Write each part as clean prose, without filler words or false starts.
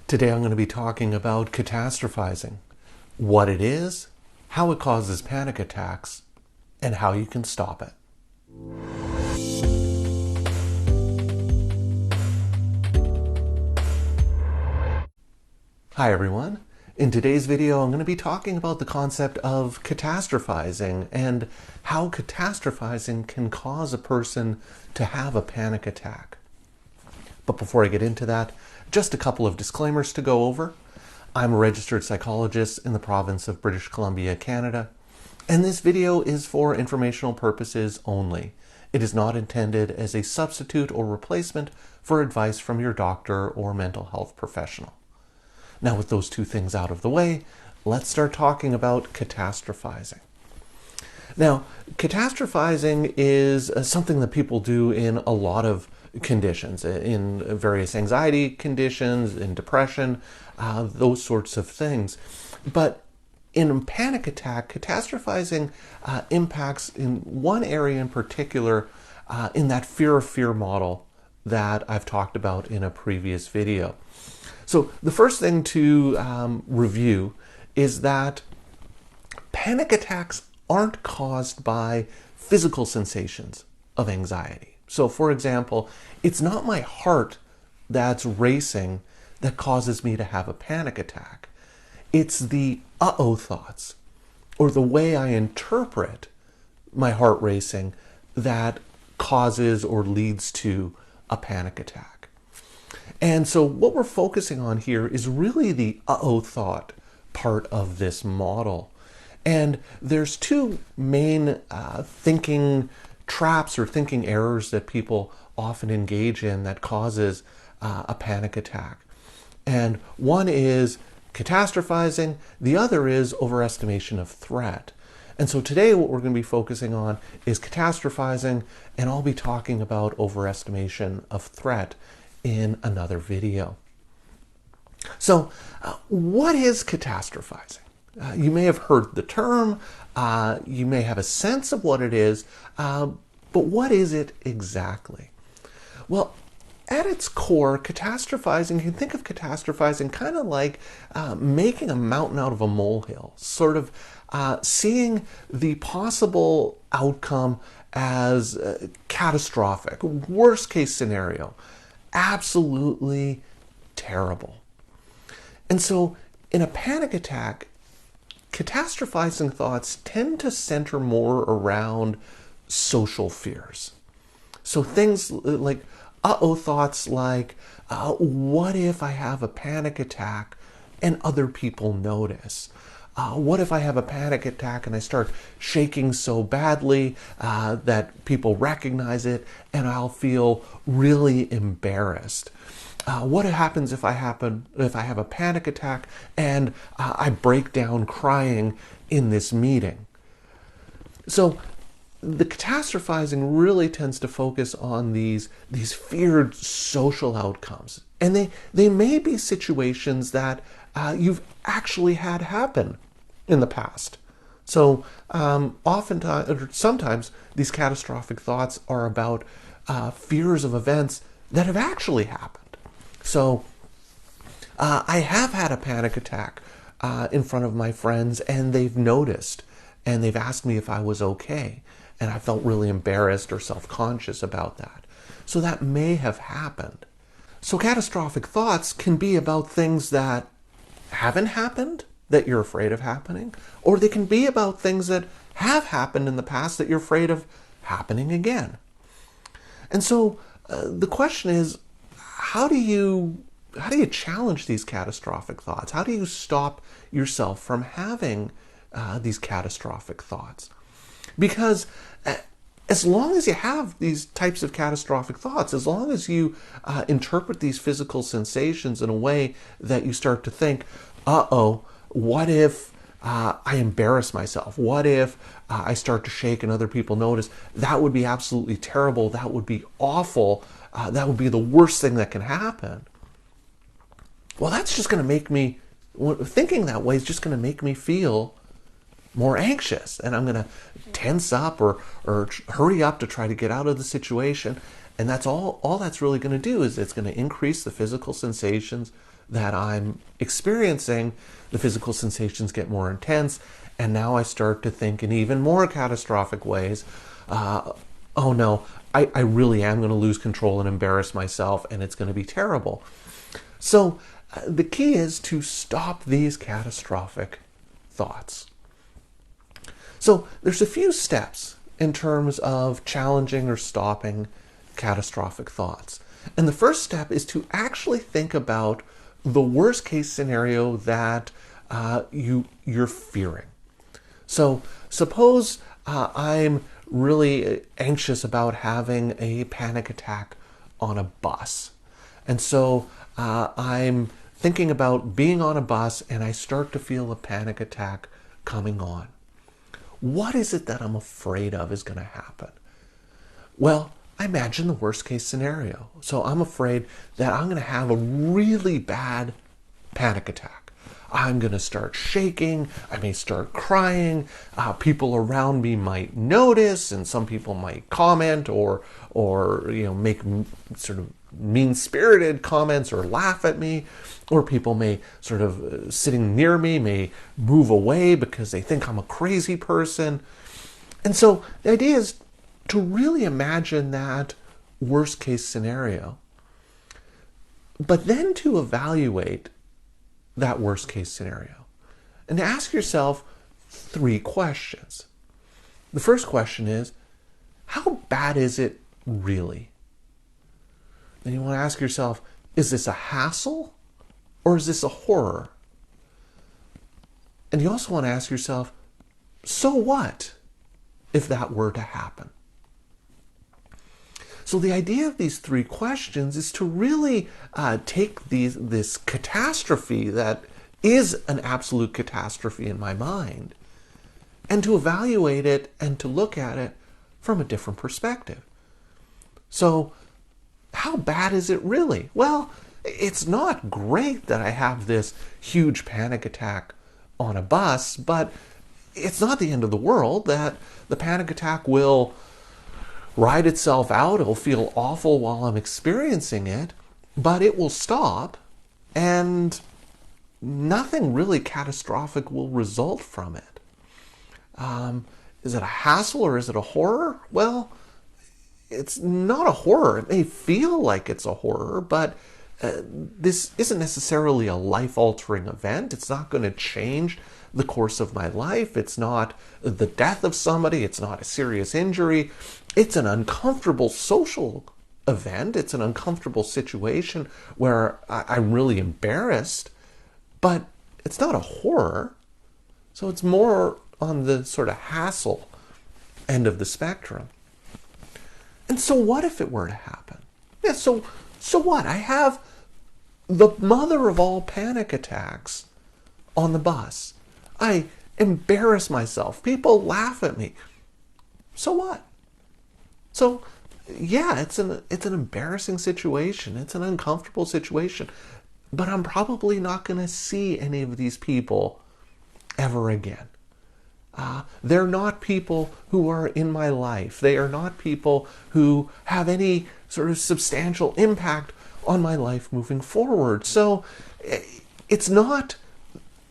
Today I'm going to be talking about catastrophizing, what it is, how it causes panic attacks, and how you can stop it. Hi everyone. In today's video I'm going to be talking about the concept of catastrophizing and how catastrophizing can cause a person to have a panic attack. But before I get into that, just a couple of disclaimers to go over. I'm a registered psychologist in the province of British Columbia, Canada, and this video is for informational purposes only. It is not intended as a substitute or replacement for advice from your doctor or mental health professional. Now, with those two things out of the way, let's start talking about catastrophizing. Now, catastrophizing is something that people do in a lot of conditions, in various anxiety conditions, in depression, those sorts of things. But in a panic attack, catastrophizing impacts in one area in particular, in that fear of fear model that I've talked about in a previous video. So the first thing to review is that panic attacks aren't caused by physical sensations of anxiety. So for example, it's not my heart that's racing that causes me to have a panic attack. It's the uh-oh thoughts or the way I interpret my heart racing that causes or leads to a panic attack. And so what we're focusing on here is really the uh-oh thought part of this model. And there's two main thinking traps or thinking errors that people often engage in that causes a panic attack. And one is catastrophizing, the other is overestimation of threat. And so today what we're going to be focusing on is catastrophizing, and I'll be talking about overestimation of threat in another video. So what is catastrophizing? You may have heard the term, you may have a sense of what it is, but what is it exactly? Well, at its core, catastrophizing, you can think of catastrophizing kind of like making a mountain out of a molehill, sort of seeing the possible outcome as catastrophic, worst case scenario, absolutely terrible. And so in a panic attack, catastrophizing thoughts tend to center more around social fears. So things like uh-oh thoughts like, what if I have a panic attack and other people notice? What if I have a panic attack and I start shaking so badly that people recognize it and I'll feel really embarrassed? What happens if I have a panic attack and I break down crying in this meeting? So the catastrophizing really tends to focus on these feared social outcomes. And they may be situations that you've actually had happen in the past. So oftentimes, or sometimes, these catastrophic thoughts are about fears of events that have actually happened. So I have had a panic attack in front of my friends, and they've noticed, and they've asked me if I was okay. And I felt really embarrassed or self-conscious about that. So that may have happened. So catastrophic thoughts can be about things that haven't happened, that you're afraid of happening, or they can be about things that have happened in the past that you're afraid of happening again. And so the question is, how do you challenge these catastrophic thoughts? How do you stop yourself from having these catastrophic thoughts? Because as long as you have these types of catastrophic thoughts, as long as you interpret these physical sensations in a way that you start to think, uh-oh, what if I embarrass myself? What if I start to shake and other people notice? That would be absolutely terrible. That would be awful. That would be the worst thing that can happen. Well, that's just going to make me, thinking that way is just going to make me feel more anxious, and I'm going to tense up or hurry up to try to get out of the situation, And that's all that's really going to do is it's going to increase the physical sensations that I'm experiencing. The physical sensations get more intense, and now I start to think in even more catastrophic ways. Oh no, I really am going to lose control and embarrass myself, and it's going to be terrible. So the key is to stop these catastrophic thoughts. So there's a few steps in terms of challenging or stopping catastrophic thoughts. And the first step is to actually think about the worst case scenario that you're fearing. So suppose I'm really anxious about having a panic attack on a bus. And so I'm thinking about being on a bus and I start to feel a panic attack coming on. What is it that I'm afraid of is going to happen? Well, I imagine the worst case scenario. So I'm afraid that I'm going to have a really bad panic attack. I'm going to start shaking. I may start crying. People around me might notice, and some people might comment or make sort of mean-spirited comments or laugh at me, or people may sort of sitting near me may move away because they think I'm a crazy person. And so the idea is to really imagine that worst case scenario, but then to evaluate that worst case scenario and ask yourself 3 questions. The first question is, how bad is it really? Then you want to ask yourself, is this a hassle or is this a horror? And you also want to ask yourself, so what if that were to happen? So the idea of these 3 questions is to really take this catastrophe that is an absolute catastrophe in my mind and to evaluate it and to look at it from a different perspective. So how bad is it really? Well, it's not great that I have this huge panic attack on a bus, but it's not the end of the world. That the panic attack will ride itself out. It'll feel awful while I'm experiencing it, but it will stop and nothing really catastrophic will result from it. Is it a hassle or is it a horror? Well, it's not a horror. It may feel like it's a horror, but this isn't necessarily a life-altering event. It's not going to change the course of my life. It's not the death of somebody. It's not a serious injury. It's an uncomfortable social event. It's an uncomfortable situation where I'm really embarrassed, but it's not a horror. So it's more on the sort of hassle end of the spectrum. And so what if it were to happen? Yeah, so what? I have the mother of all panic attacks on the bus. I embarrass myself. People laugh at me. So what? So yeah, it's an embarrassing situation. It's an uncomfortable situation. But I'm probably not going to see any of these people ever again. They're not people who are in my life. They are not people who have any sort of substantial impact on my life moving forward. So it's not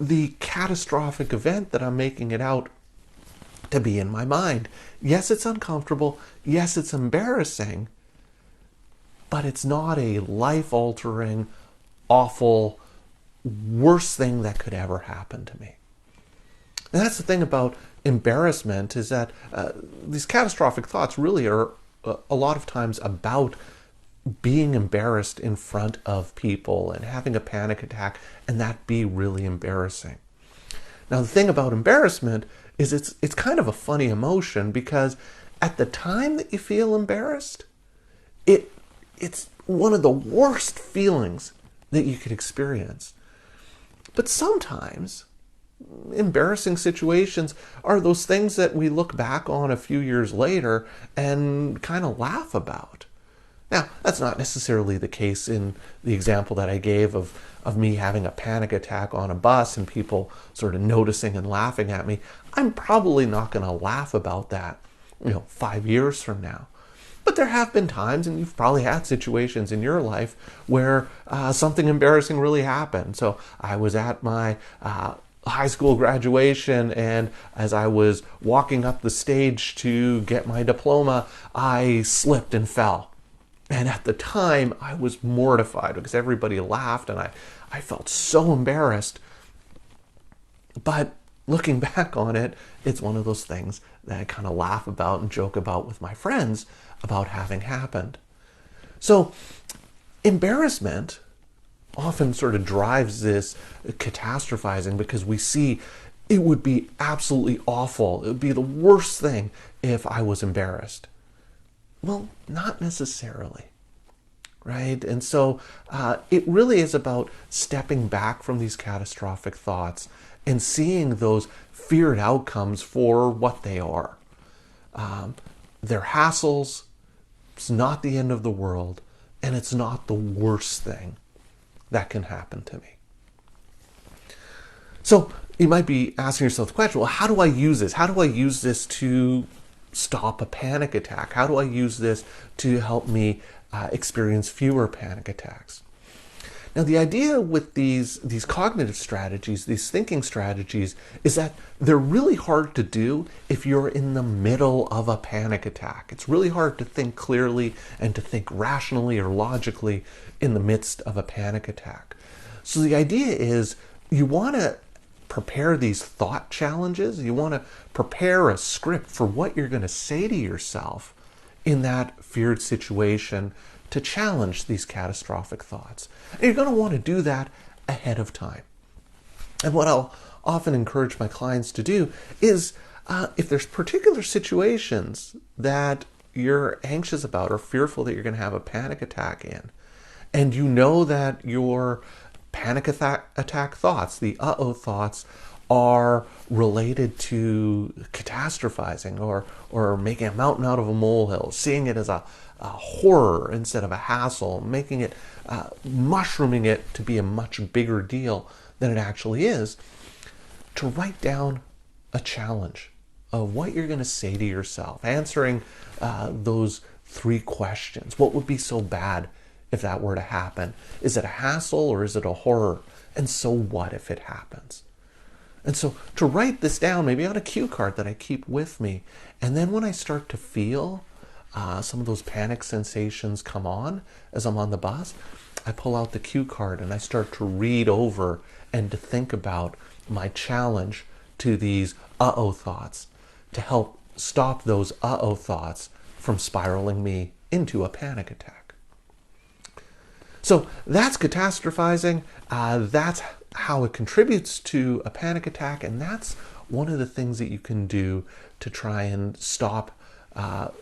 the catastrophic event that I'm making it out to be in my mind. Yes, it's uncomfortable. Yes, it's embarrassing. But it's not a life-altering, awful, worst thing that could ever happen to me. And that's the thing about embarrassment, is that these catastrophic thoughts really are a lot of times about being embarrassed in front of people and having a panic attack, and that be really embarrassing. Now, the thing about embarrassment is it's kind of a funny emotion, because at the time that you feel embarrassed, it's one of the worst feelings that you could experience. But sometimes embarrassing situations are those things that we look back on a few years later and kind of laugh about. Now, that's not necessarily the case in the example that I gave of me having a panic attack on a bus and people sort of noticing and laughing at me. I'm probably not going to laugh about that, 5 years from now. But there have been times, and you've probably had situations in your life where something embarrassing really happened. So I was at my high school graduation, and as I was walking up the stage to get my diploma, I slipped and fell. And at the time, I was mortified because everybody laughed, and I felt so embarrassed. But looking back on it, it's one of those things that I kind of laugh about and joke about with my friends about having happened. So embarrassment often sort of drives this catastrophizing because we see it would be absolutely awful. It would be the worst thing if I was embarrassed. Well, not necessarily, right? And so it really is about stepping back from these catastrophic thoughts and seeing those feared outcomes for what they are. They're hassles. It's not the end of the world, and it's not the worst thing that can happen to me. So you might be asking yourself the question, well, how do I use this? How do I use this to stop a panic attack? How do I use this to help me experience fewer panic attacks? Now, the idea with these cognitive strategies, these thinking strategies, is that they're really hard to do if you're in the middle of a panic attack. It's really hard to think clearly and to think rationally or logically in the midst of a panic attack. So the idea is you want to prepare these thought challenges. You want to prepare a script for what you're going to say to yourself in that feared situation to challenge these catastrophic thoughts. And you're going to want to do that ahead of time. And what I'll often encourage my clients to do is if there's particular situations that you're anxious about or fearful that you're going to have a panic attack in, and you know that your panic attack thoughts, the uh-oh thoughts, are related to catastrophizing or making a mountain out of a molehill, seeing it as a horror instead of a hassle, making it, mushrooming it to be a much bigger deal than it actually is, to write down a challenge of what you're going to say to yourself, answering those 3 questions. What would be so bad if that were to happen? Is it a hassle or is it a horror? And so what if it happens? And so to write this down, maybe on a cue card that I keep with me, and then when I start to feel some of those panic sensations come on as I'm on the bus, I pull out the cue card and I start to read over and to think about my challenge to these uh-oh thoughts to help stop those uh-oh thoughts from spiraling me into a panic attack. So that's catastrophizing. That's how it contributes to a panic attack, and that's one of the things that you can do to try and stop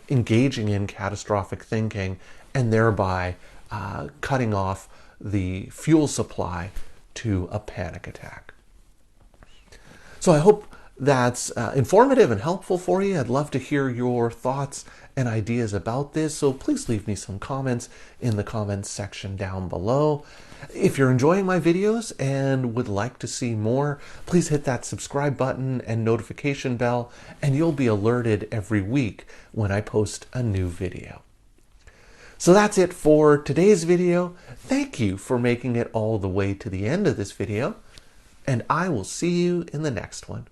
engaging in catastrophic thinking and thereby cutting off the fuel supply to a panic attack. So I hope that's informative and helpful for you. I'd love to hear your thoughts and ideas about this, so please leave me some comments in the comments section down below. If you're enjoying my videos and would like to see more, please hit that subscribe button and notification bell, and you'll be alerted every week when I post a new video. So that's it for today's video. Thank you for making it all the way to the end of this video, and I will see you in the next one.